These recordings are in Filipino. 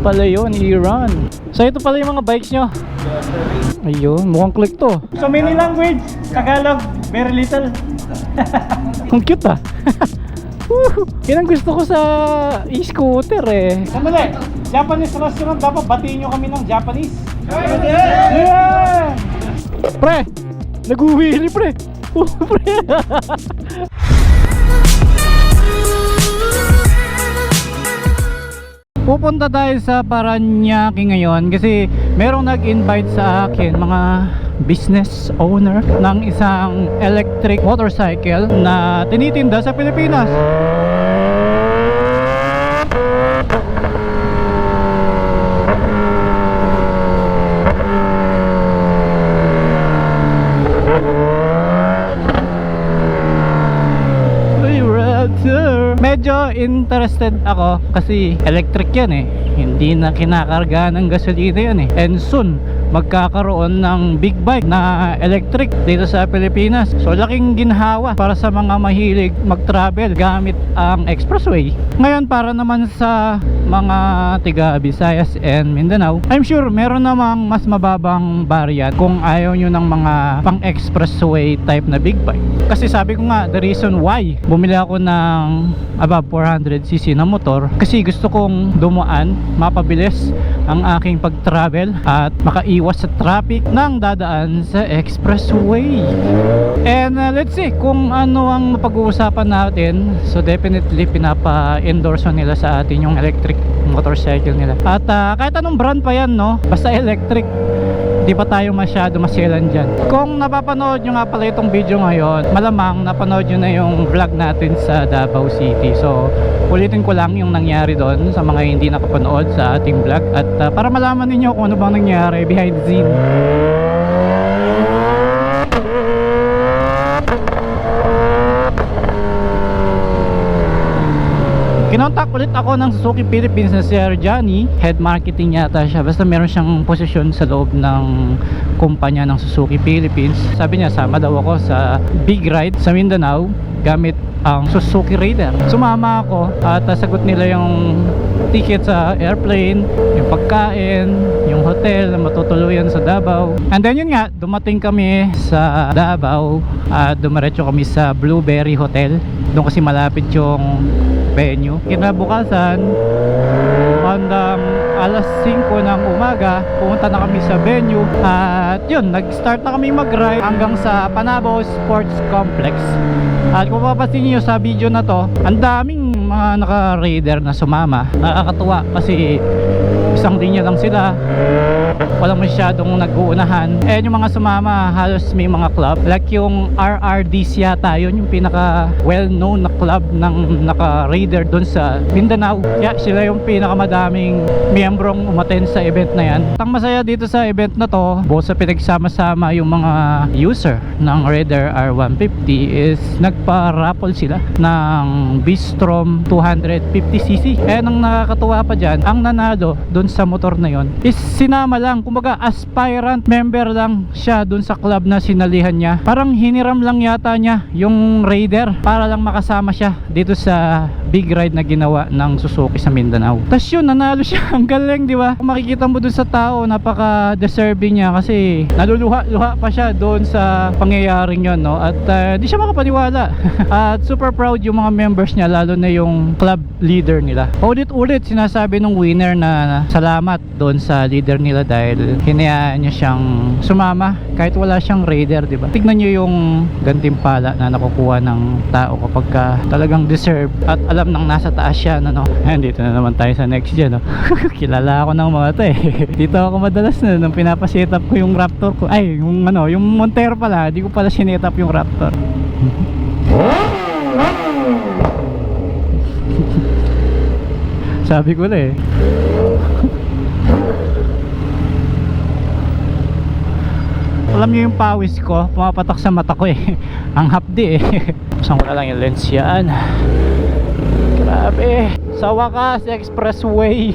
pala yun, Iran. So ito pala yung mga bikes nyo. Ayun, mukhang click to. So many language, Tagalog, very little. Ang cute ah. Yan ang gusto ko sa e-scooter eh. Sandali, Japanese restaurant, dapat batiin nyo kami ng Japanese. Yeah! Pre, nag-uwili pre. Pre. Pupunta tayo sa Paranaque ngayon kasi merong nag-invite sa akin, mga business owner ng isang electric motorcycle na tinitinda sa Pilipinas. Medyo interested ako kasi electric yan eh, hindi na kinakarga ng gasolina yan eh, and soon magkakaroon ng big bike na electric dito sa Pilipinas. So laking ginhawa para sa mga mahilig mag-travel gamit ang expressway. Ngayon para naman sa mga tiga Visayas and Mindanao, I'm sure meron namang mas mababang variant kung ayaw nyo ng mga pang expressway type na big bike. Kasi sabi ko nga, the reason why bumili ako ng above 400cc na motor, kasi gusto kong dumaan, mapabilis ang aking pag-travel at makaiwas sa traffic ng dadaan sa expressway. And let's see kung ano ang mapag-uusapan natin. So definitely pinapa-endorse nila sa atin yung electric motorcycle nila. At kahit anong brand pa yan, no? Basta electric, di pa tayo masyado masyalan dyan. Kung napapanood nyo nga pala itong video ngayon, malamang napanood nyo na yung vlog natin sa Davao City. So ulitin ko lang yung nangyari doon sa mga hindi nakapanood sa ating vlog, at para malaman ninyo kung ano bang nangyari behind the scene. Kinontak ulit ako ng Suzuki Philippines na si Johnny, head marketing yata siya, basta meron siyang posisyon sa loob ng kumpanya ng Suzuki Philippines. Sabi niya sama daw ako sa big ride sa Mindanao gamit ang Suzuki Raider. Sumama ako at sagot nila yung ticket sa airplane, yung pagkain, yung hotel na matutuluyan sa Davao. And then yun nga, dumating kami sa Davao at dumiretso kami sa Blueberry Hotel. Doon kasi malapit yung venue. Kinabukasan, bandang alas 5 ng umaga, pumunta na kami sa venue at yun, nag-start na kami mag-ride hanggang sa Panabo Sports Complex. At kung papasin nyo sa video na to, ang daming mga naka-raider na sumama. Nakakatuwa kasi isang linya lang sila, walang masyadong nag-uunahan. Eh yung mga sumama halos may mga club, like yung RRDC yata, yun yung pinaka well known na club ng naka-raider doon sa Mindanao. Kaya sila yung pinakamadaming miyembrong umattend sa event na yan. Ang masaya dito sa event na to, both sa pinagsama-sama yung mga user ng Raider R150 is nagpa-raffle sila ng Bistrom 250cc. Eh ang nakakatuwa pa dyan, ang nanalo doon sa motor na yon is sinama lang, kumbaga aspirant member lang siya doon sa club na sinalihan niya. Parang hiniram lang yata niya yung Raider para lang makasama siya dito sa big ride na ginawa ng Suzuki sa Mindanao. Tapos yun, nanalo siya. Ang galing, di ba? Kung makikita mo doon sa tao, napaka-deserving niya kasi naluluha-luha pa siya doon sa pangyayaring yon, no? At di siya makapaniwala. At super proud yung mga members niya, lalo na yung club leader nila. Ulit-ulit sinasabi nung winner na salamat doon sa leader nila dahil hinayaan niya siyang sumama kahit wala siyang Raider, di ba? Tignan niyo yung gantimpala na nakukuha ng tao kapag talagang deserve at alam nang nasa taas siya, no? Ayan, dito na naman tayo sa next gen, no? Kilala ako ng mga to eh. Dito ako madalas na nung pinapaset up ko yung Raptor ko. Ay, yung ano, yung Montero pala, di ko pala sinet up yung Raptor. Sabi ko na eh. Alam niyo yung pawis ko, pumapatak sa mata ko eh. Ang hapdi eh. Pusan ko na lang yung lens yan. Grabe. Sa wakas, expressway.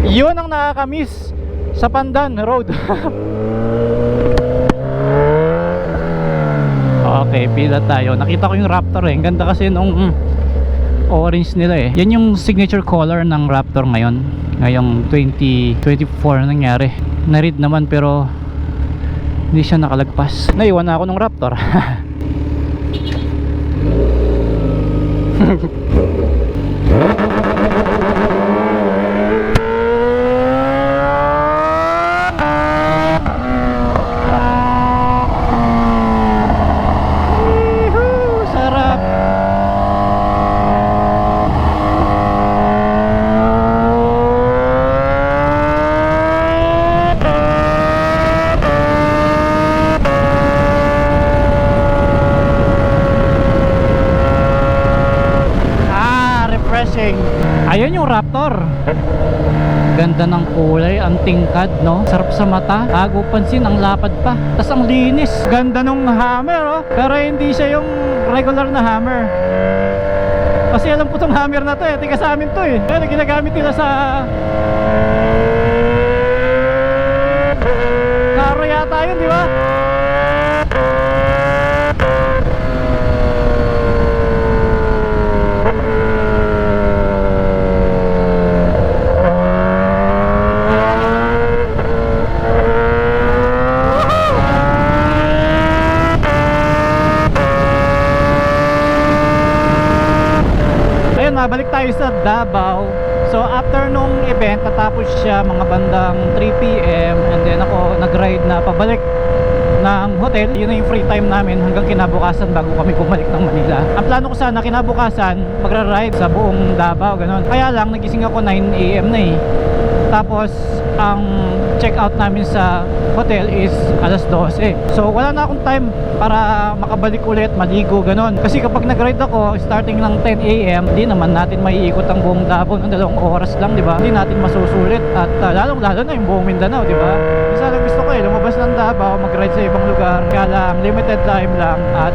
Yun ang nakakamiss sa Pandan Road. Okay, pila tayo. Nakita ko yung Raptor eh. Ang ganda kasi nung orange nila eh. Yan yung signature color ng Raptor ngayon. ngayong 2024 nangyari. Na-read naman pero hindi siya nakalagpas. Naiwan na ako ng Raptor. Sarap. Refreshing. Ayun yung Raptor. Ganda ng kulay, ang tingkad, no? Sarap sa mata. Tago pansin, ang lapad pa. Tas ang linis. Ganda nung hammer, oh. Pero hindi siya yung regular na hammer. Kasi alam ko tong hammer na to, eh. Tika sa amin to, eh. Pero ginagamit nila sa karo yata yun, di ba? Balik tayo sa Davao. So after nung event, natapos siya mga bandang 3 PM and then ako nag-ride na pabalik ng hotel. Yun na yung free time namin hanggang kinabukasan bago kami bumalik ng Manila. Ang plano ko sana kinabukasan magra-ride sa buong Davao, ganun. Kaya lang nagising ako 9 AM na eh. Tapos ang check out namin sa hotel is alas 12. So wala na akong time para makabalik ulit, maligo, ganun. Kasi kapag nag-ride ako starting ng 10 AM, di naman natin maiikot ang buong Davao ng 2 oras lang, di ba? Hindi natin masusulit at lalong lalo na yung buong Mindanao, di ba? Isa lang gusto ko lumabas ng Davao, mag-ride sa ibang lugar. Kaya lang limited time lang at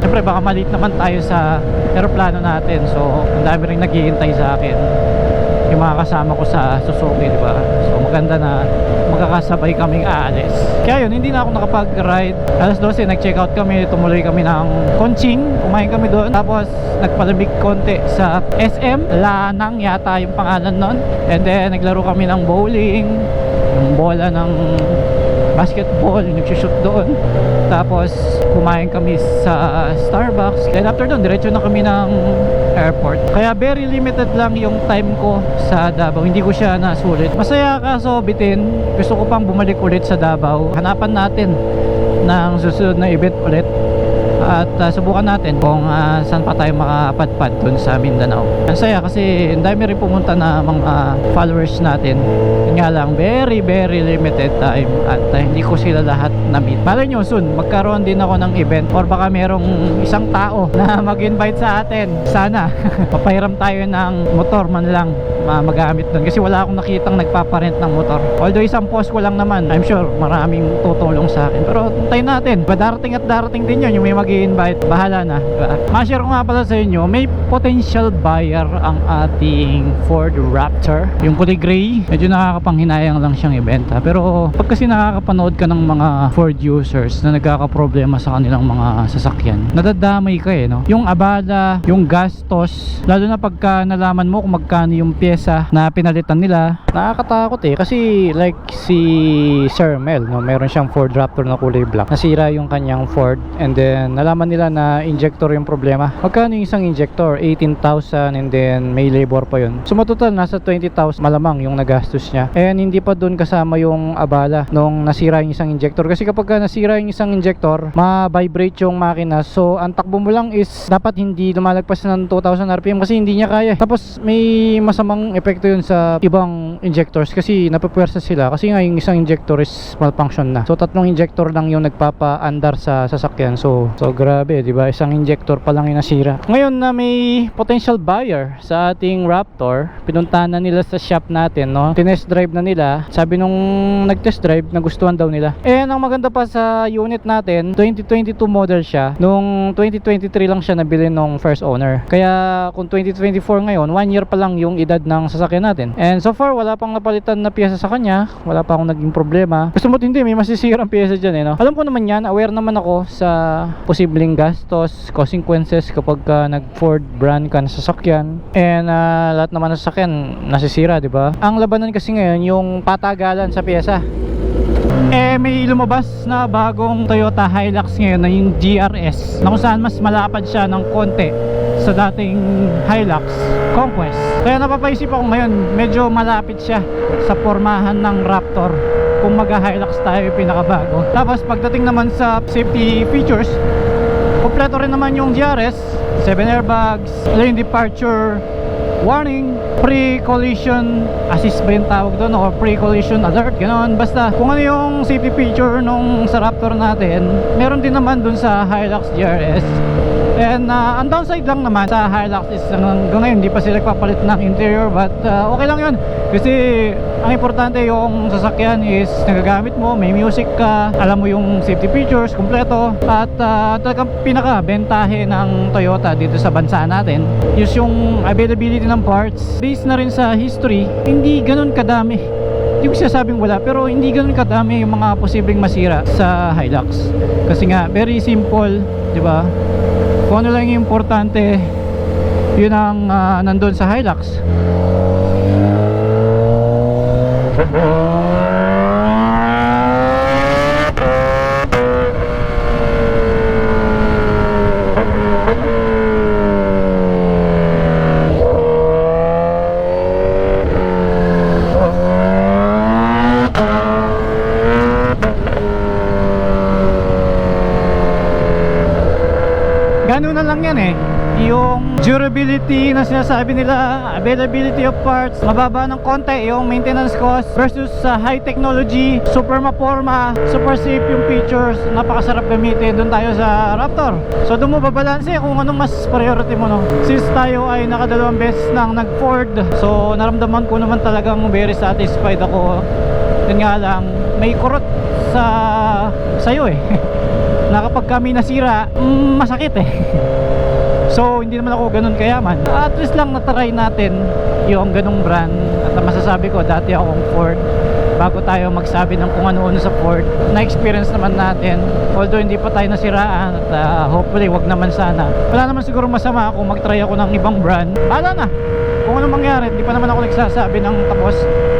syempre baka maliit naman tayo sa aeroplano natin. So ang dami ring naghihintay sa akin, yung mga kasama ko sa Suzuki, di ba? So maganda na magkakasabay kaming aalis. Kaya yun, hindi na ako nakapag-ride. Alas 12 nag-check out kami, tumuloy kami ng Konching, kumain kami doon. Tapos nagpalamig konti sa SM Lanang yata yung pangalan nun. And then naglaro kami ng bowling, yung bola ng basketball, nagsushoot doon. Tapos kumain kami sa Starbucks. Then after doon, diretso na kami ng airport. Kaya very limited lang yung time ko sa Davao. Hindi ko siya nasulit. Masaya kaso bitin. Gusto ko pang bumalik ulit sa Davao. Hanapan natin ng susunod na event ulit. At subukan natin kung saan pa tayo makapadpad dun sa Mindanao. Ang saya kasi ang dami rin pumunta na mga followers natin. Yun nga lang, very limited time at hindi ko sila lahat na-meet. Malay nyo soon, magkaroon din ako ng event or baka merong isang tao na mag-invite sa atin. Sana papahiram tayo ng motor man lang magamit doon kasi wala akong nakitang nagpaparent ng motor. Although isang post ko lang naman, I'm sure maraming tutulong sa akin. Pero tayo natin, darating at darating din yun yung may mag-i-invite, bahala na, diba? Ma-share ko nga pala sa inyo, may potential buyer ang ating Ford Raptor, yung kulay gray. Medyo nakakapanghinayang lang siyang ibenta, pero pag kasi nakakapanood ka ng mga Ford users na nagkakaproblema sa kanilang mga sasakyan, nadadamay ka no? Yung abala, yung gastos, lalo na pagka nalaman mo kung magkano yung pyesa na pinalitan nila, nakakatakot kasi like si Sir Mel, no? Meron siyang Ford Raptor na kulay black, nasira yung kanyang Ford and then nalaman nila na injector yung problema. Magkano yung isang injector? 18,000 and then may labor pa yun. So matotal nasa 20,000 malamang yung nagastos niya, and hindi pa dun kasama yung abala nung nasira yung isang injector. Kasi kapag nasira yung isang injector, ma-vibrate yung makina, so ang takbo mo lang is dapat hindi lumalagpas ng 2,000 RPM kasi hindi niya kaya. Tapos may masamang epekto yun sa ibang injectors kasi napapwersa sila kasi nga yung isang injector is malfunction na. So tatlong injector lang yung nagpapaandar sa sasakyan. So grabe, di ba? Isang injector pa lang yung nasira. Ngayon na may potential buyer sa ating Raptor, pinuntahan na nila sa shop natin, no? Tinest drive na nila. Sabi nung nag-test drive, nagustuhan daw nila. And ang maganda pa sa unit natin, 2022 model siya. Nung 2023 lang siya nabili nung first owner. Kaya kung 2024 ngayon, 1 year pa lang yung edad ng sasakyan natin. And so far, wala pang napalitan na piyesa sa kanya. Wala pa akong naging problema. Gusto mo't hindi, may masisirang piyesa dyan no? Alam ko naman yan, aware naman ako sa posibleng gastos, consequences kapag nag Ford brand ka na sasakyan, and lahat naman ng sasakyan nasisira, di ba? Ang labanan kasi ngayon yung patagalan sa pyesa. May lumabas na bagong Toyota Hilux ngayon na yung GRS, na kung saan mas malapad siya ng konti sa dating Hilux Conquest. Kaya napapaisip ako ngayon, medyo malapit siya sa pormahan ng Raptor kung mag-Hilux tayo yung pinakabago. Tapos pagdating naman sa safety features, kompleto rin naman yung GRS, 7 airbags, lane departure warning, pre-collision assist ba yung tawag doon, o pre-collision alert, ganoon. Basta kung ano yung safety feature nung sa Raptor natin, meron din naman dun sa Hilux GRS. And ang downside lang naman sa Hilux is hanggang ngayon hindi pa sila nagpapalit ng interior, but okay lang yun kasi ang importante yung sasakyan is nagagamit mo, may music ka, alam mo yung safety features kompleto, at talagang pinaka-bentahe ng Toyota dito sa bansa natin is yung availability ng parts. Based na rin sa history, hindi ganun kadami, hindi ko sinasabing wala, pero hindi ganun kadami yung mga posibleng masira sa Hilux kasi nga very simple, di ba? Kung ano lang yung importante, yun ang nandun sa Hilux. Ganun na lang yan yung durability na sinasabi nila, availability of parts, mababa ng konti yung maintenance cost versus sa high technology, super maporma, super safe yung features, napakasarap gamitin. Doon tayo sa Raptor. So doon mo babalanse kung anong mas priority mo, no? Since tayo ay nakadalawang beses nang nag Ford, so naramdaman ko naman talagang very satisfied ako. Yun nga lang, may kurot sa sayo na kapag kami nasira, masakit So hindi naman ako ganun kayaman. At least lang natry natin yung ganung brand. At masasabi ko, dati akong Ford. Bago tayo magsabi ng kung ano-ano sa Ford, na-experience naman natin. Although hindi pa tayo nasiraan, at hopefully wag naman sana. Wala naman siguro masama kung mag-try ako ng ibang brand. Bahala na kung ano mangyari. Hindi pa naman ako nagsasabi ng tapos.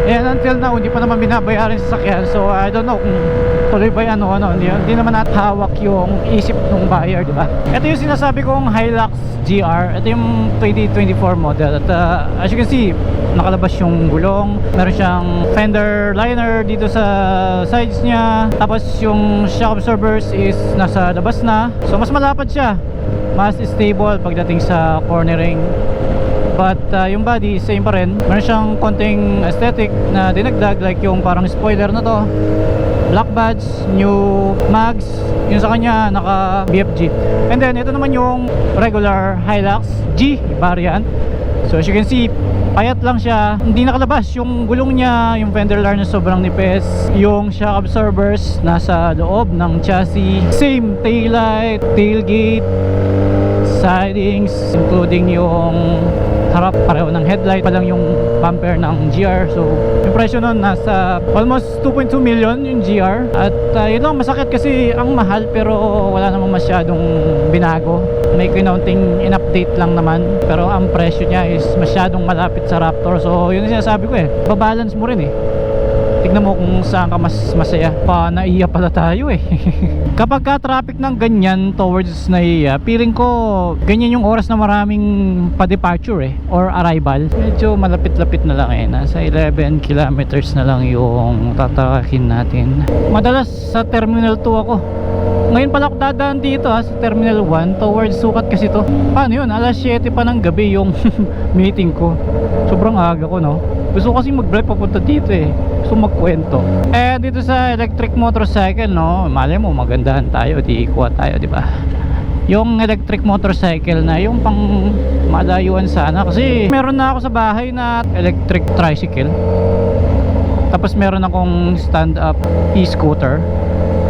And until now, hindi pa naman binabayaran sa sakyan. So I don't know kung tuloy ba yan o ano. Hindi naman natin hawak yung isip ng buyer, di ba? Ito yung sinasabi kong Hilux GR. Ito yung 2024 model. At as you can see, nakalabas yung gulong. Meron siyang fender liner dito sa sides niya. Tapos yung shock absorbers is nasa labas na. So mas malapad siya, mas stable pagdating sa cornering. But yung body same pa rin. Meron siyang konting aesthetic na dinagdag, like yung parang spoiler na to, black badge, new mags, yung sa kanya naka BFG. And then ito naman yung regular Hilux G variant. So as you can see, payat lang siya, hindi nakalabas yung gulong niya, yung fender liner na sobrang nipis, yung shock absorbers nasa loob ng chassis, same taillight, tailgate, sidings, including yung harap, pareho ng headlight pa lang yung bumper ng GR. So yung presyo nun nasa almost 2.2 million yung GR. At yun lang, masakit kasi ang mahal, pero wala namang masyadong binago. May kinaunting in-update lang naman, pero ang presyo niya is masyadong malapit sa Raptor. So yun yung sinasabi ko babalance mo rin tignan mo kung saan ka mas masaya. Naiya pala tayo kapag ka traffic ng ganyan towards Naiya, feeling ko ganyan yung oras na maraming pa-departure or arrival. Medyo malapit-lapit na lang nasa 11 kilometers na lang yung tatakakin natin. Madalas sa Terminal 2 ako. Ngayon pala ako dadaan dito sa Terminal 1 towards Sukat kasi to. Paano yun? Alas 7 pa ng gabi yung meeting ko. Sobrang aga ko, no? Gusto ko kasi mag-drive papunta dito gusto magkwento. Dito sa electric motorcycle, no, malay mo magandahan tayo, di kuha tayo, di ba? Yung electric motorcycle na yung pang malayuan sana, kasi meron na ako sa bahay na electric tricycle. Tapos meron akong stand-up e-scooter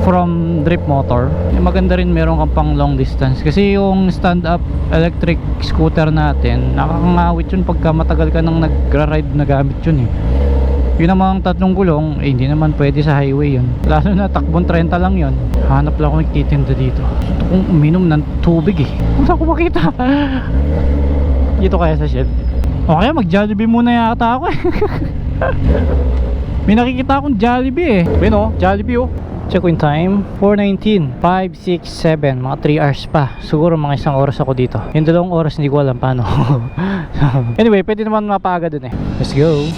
from Drip Motor. Maganda rin, meron kang pang long distance, kasi yung stand-up electric scooter natin, nakakangawit yun pagka matagal ka nang nagra-ride na gamit yun Yun namang tatlong gulong, eh hindi naman pwede sa highway yun. Lalo na takbong 30 lang yun. Hanap lang ako nagtitinda dito. Gusto kong uminom ng tubig eh. Kung saan ko makita? Dito kaya sa shed. O kaya mag-Jollibee muna yata ako eh. May nakikita akong Jollibee eh. Ayun o, Jollibee oh. Check in time, 4:19, 5, 6, 7, mga 3 hours pa. Siguro mga isang oras ako dito. Yung 2 oras hindi ko alam paano. Anyway, pwede naman mapaaga dun eh. Let's go.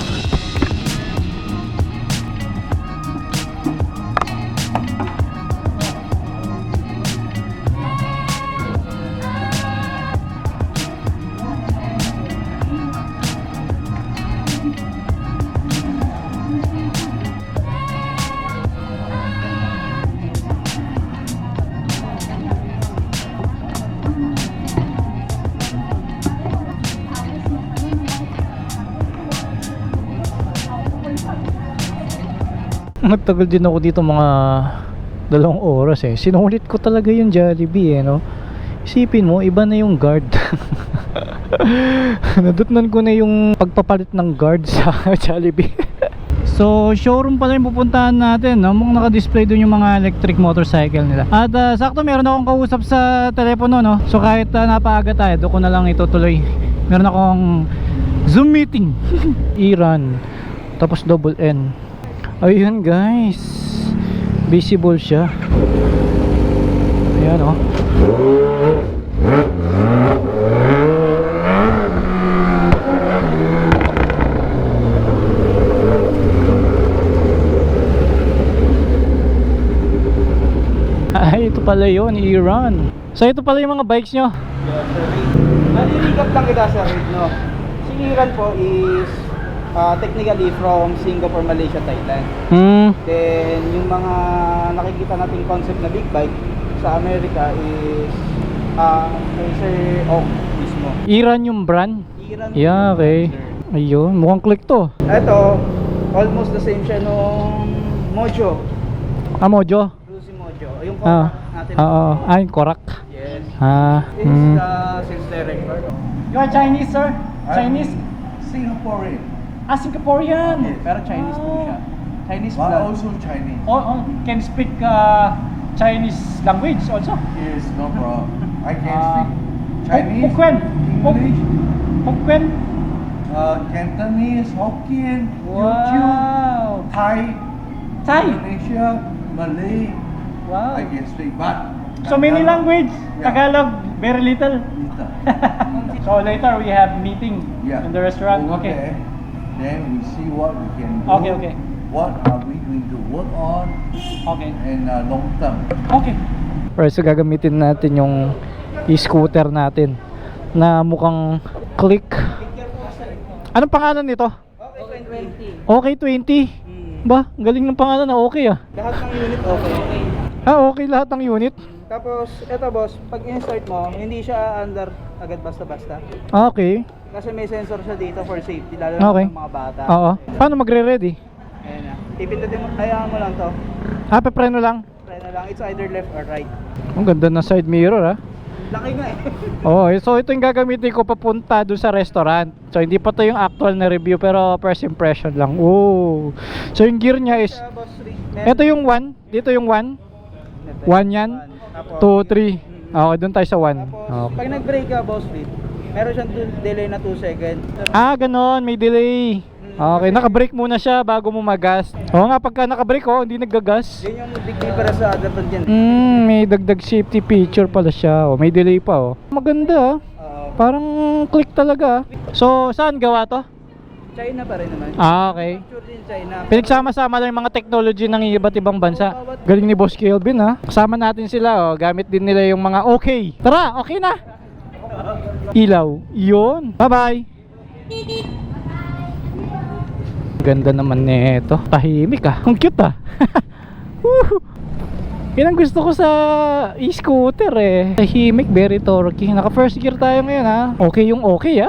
Nagtagal din ako dito mga 2 oras eh. Sinulit ko talaga yung Jollibee eh, no? Isipin mo, iba na yung guard. Nadutnan ko na yung pagpapalit ng guard sa Jollibee. So, showroom pala yung pupuntahan natin, no? Mukhang naka-display dun yung mga electric motorcycle nila. At sakto meron akong kausap sa telepono, no? So, kahit napaaga tayo, doon ko na lang itutuloy. Meron akong Zoom meeting. Iran. Tapos double N. Ayun guys, visible siya. Ayan oh. Ay, ito pala yun, Iran. So ito pala yung mga bikes nyo. Naliligat lang kita sa rate, no? Si Iran po is technically from Singapore, Malaysia, Thailand. Then yung mga nakikita nating concept na big bike sa Amerika is Racer Oak mismo. Iran yung brand? Iran. Yeah, okay. Ayun, mukhang click to. Ito, almost the same siya nung Mojo. Mojo? Lucy Mojo. Yung Korak natin. Yung Korak. Yes. This is the sales director. You are Chinese, sir? Chinese? Singaporean. Singaporean. Yes, pero Chinese po siya. Chinese But blood. also Chinese. Can speak Chinese language also? Yes, no problem. I can speak Chinese, Hokkien. English, Hokkien. Cantonese, Hokkien, Teochew, Wow. Thai, Thai. Indonesia, Malay. Wow. I can speak, but So many Tagalog, language. Yeah. Tagalog, very little. little. So later we have meeting Yeah. in the restaurant. Over Okay. there, then we see what we can do. Okay, okay. What are we going to work on Okay. in long term? Okay. Alright, so gagamitin natin yung e-scooter natin na mukhang click. Anong pangalan nito? Okay, 20. Okay 20. Ba, galing ng pangalan na okay ah. Lahat ng unit okay. Okay lahat ng unit. Tapos, eto boss, pag in-start mo, hindi siya under agad basta-basta. Okay. Kasi may sensor siya dito for safety, lalo Okay. na ng mga bata. Oo. Paano magre-ready? Ayan na. Ipindutin mo, hayaan mo lang to. Pepreno lang. Try na lang, it's either left or right. Ang ganda ng side mirror ah. Laki nga eh. So ito yung gagamitin ko papunta doon sa restaurant. So hindi pa to yung actual na review pero first impression lang. Oh. So yung gear niya is Sa boss, ito yung 1, dito yung 1. 1 yan. 2, 3. Okay, doon tayo sa 1. Tapos, pag nag-brake ka, boss lead, meron siyang delay na 2 seconds. Ganon, may delay. Okay, naka-brake muna siya bago mo magas. Oo nga, pagka naka-brake hindi nagagas. Yun yung big difference sa other dyan. May dagdag safety feature pala siya. May delay pa Maganda Parang click talaga. So, saan gawa to? China pa rin naman. Okay. Picture din China. Pinagsama-sama lang yung mga technology ng iba't ibang bansa. Galing ni Boss Kelvin Kasama natin sila gamit din nila yung mga okay. Tara, okay na. Ilaw. Yun. Bye-bye. Ganda naman nito. Tahimik Ang cute Woo! Yan ang gusto ko sa e-scooter Tahimik, very torquey. Naka first gear tayo ngayon Okay yung okay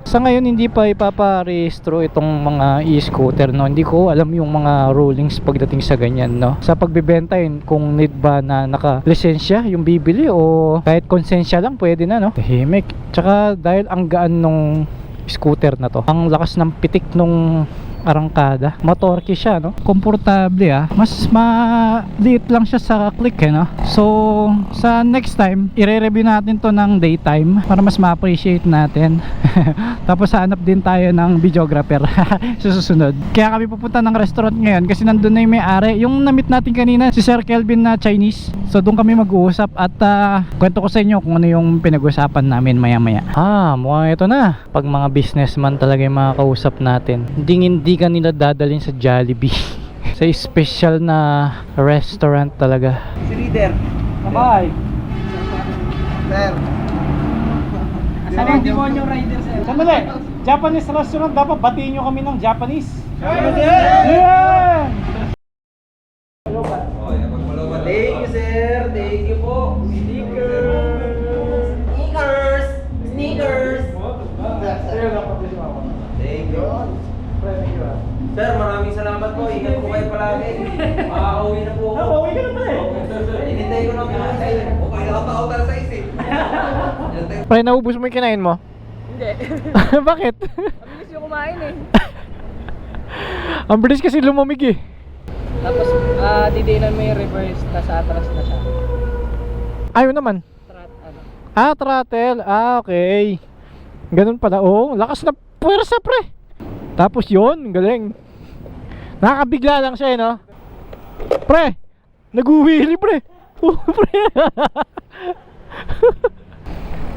Sa ngayon hindi pa ipaparehistro itong mga e-scooter Hindi ko alam yung mga rulings pagdating sa ganyan Sa pagbebenta kung need ba na naka-lisensya yung bibili o kahit konsensya lang pwede na Tahimik. Tsaka dahil ang gaan nung scooter na to, ang lakas ng pitik nung arangkada. Motorki siya, no? Komportable, ah. Mas maliit lang siya sa click, eh, no? So, sa next time, i-review natin to ng daytime para mas ma-appreciate natin. Tapos hanap din tayo ng videographer sa susunod. Kaya kami pupunta ng restaurant ngayon kasi nandun na yung may-ari. Yung na-meet natin kanina, si Sir Kelvin na Chinese. So doon kami mag-uusap at kwento ko sa inyo kung ano yung pinag-usapan namin maya-maya. Mukhang ito na. Pag mga businessman talaga yung mga kausap natin, hindi ka nila dadalhin sa Jollibee. Sa special na restaurant talaga. Si Leader. Bye. Sir. Ano yung demonyo rider, sir? Sandali. Japanese restaurant, dapat batiin nyo kami ng Japanese. Yeah! Thank you, sir. Thank you po. Sneakers. Sneakers. Thank you. Sir, maraming salamat po. Ingat po kayo palagi. Makakauwi na po ako. Uwi ka na pala eh. Inintay ko lang po. Okay na ako para sa isip. Pre, naubos mo yung kinain mo? Hindi. Bakit? Mabilis yung kumain eh. Ang bilis kasi lumamig eh. Tapos, didinan mo yung reverse, tas atras na siya. Ayaw naman. Throttle. Okay. Ganun pala. Lakas na puwersa, pre. Tapos yun, galing. Nakakabigla lang siya, no? Pre, nag-uwili, pre. Pre.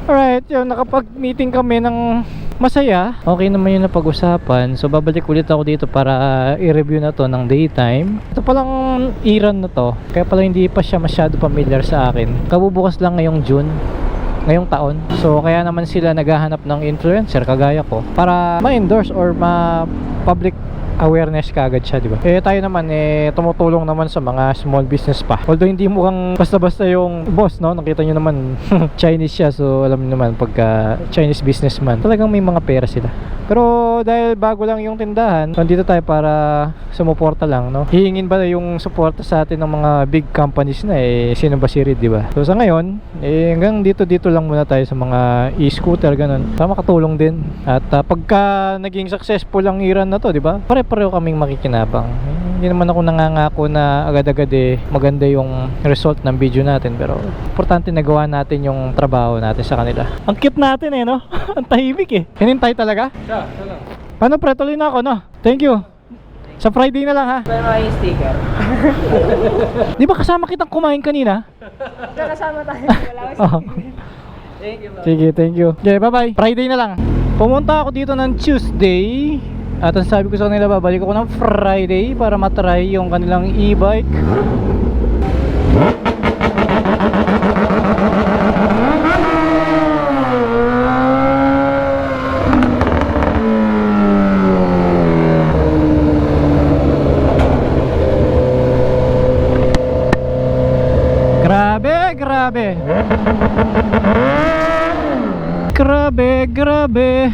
Alright, yun, nakapag-meeting kami ng masaya. Okay naman yung napag-usapan. So, babalik ulit ako dito para i-review na to ng daytime. Ito palang Iran na to. Kaya pala hindi pa siya masyado familiar sa akin. Kabubukas lang ngayong June. Ngayong taon. So kaya naman sila naghahanap ng influencer kagaya ko para ma-endorse or ma-public awareness kagad siya, di ba? Tayo naman tumutulong naman sa mga small business pa. Although hindi mukhang basta-basta yung boss, no? Nakita nyo naman Chinese siya, so alam niyo naman pagka Chinese businessman, talagang may mga pera sila. Pero dahil bago lang yung tindahan, nandito tayo para sumuporta lang, no? Hihingin ba yung suporta sa atin ng mga big companies na sino ba si Reed, di ba? So sa ngayon, hanggang dito lang muna tayo sa mga e-scooter ganun, para makatulong din. At pagka naging successful ang Iran na to, di ba? Pare-pareho kaming makikinabang. Hindi naman ako nangangako na agad-agad maganda yung result ng video natin, pero importante nagawa natin yung trabaho natin sa kanila. Ang cute natin no? Ang tahimik Hinintay talaga? Ano pre, tuloy na ako, no? Thank you. Sa Friday na lang, ha? Pero yung sticker. Di ba kasama kitang kumain kanina? Kasama tayo. Wala ko Oh. Thank you. Sige, thank you. Okay, bye-bye. Friday na lang. Pumunta ako dito ng Tuesday. At ang sabi ko sa kanila, babalik ako ng Friday para matry yung kanilang e-bike. Grabe.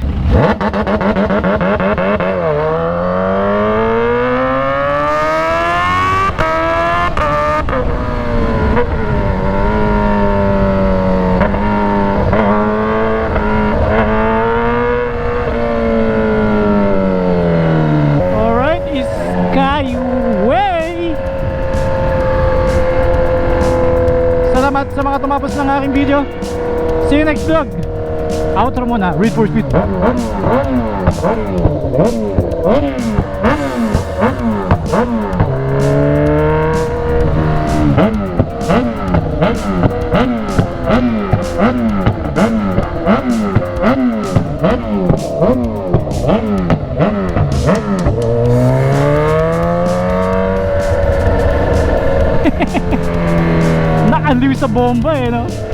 Alright, is Skyway. Salamat sa mga tumapos ng aking video. See you next vlog. Outro muna. Read for speed. Nakaliw sa bomba no?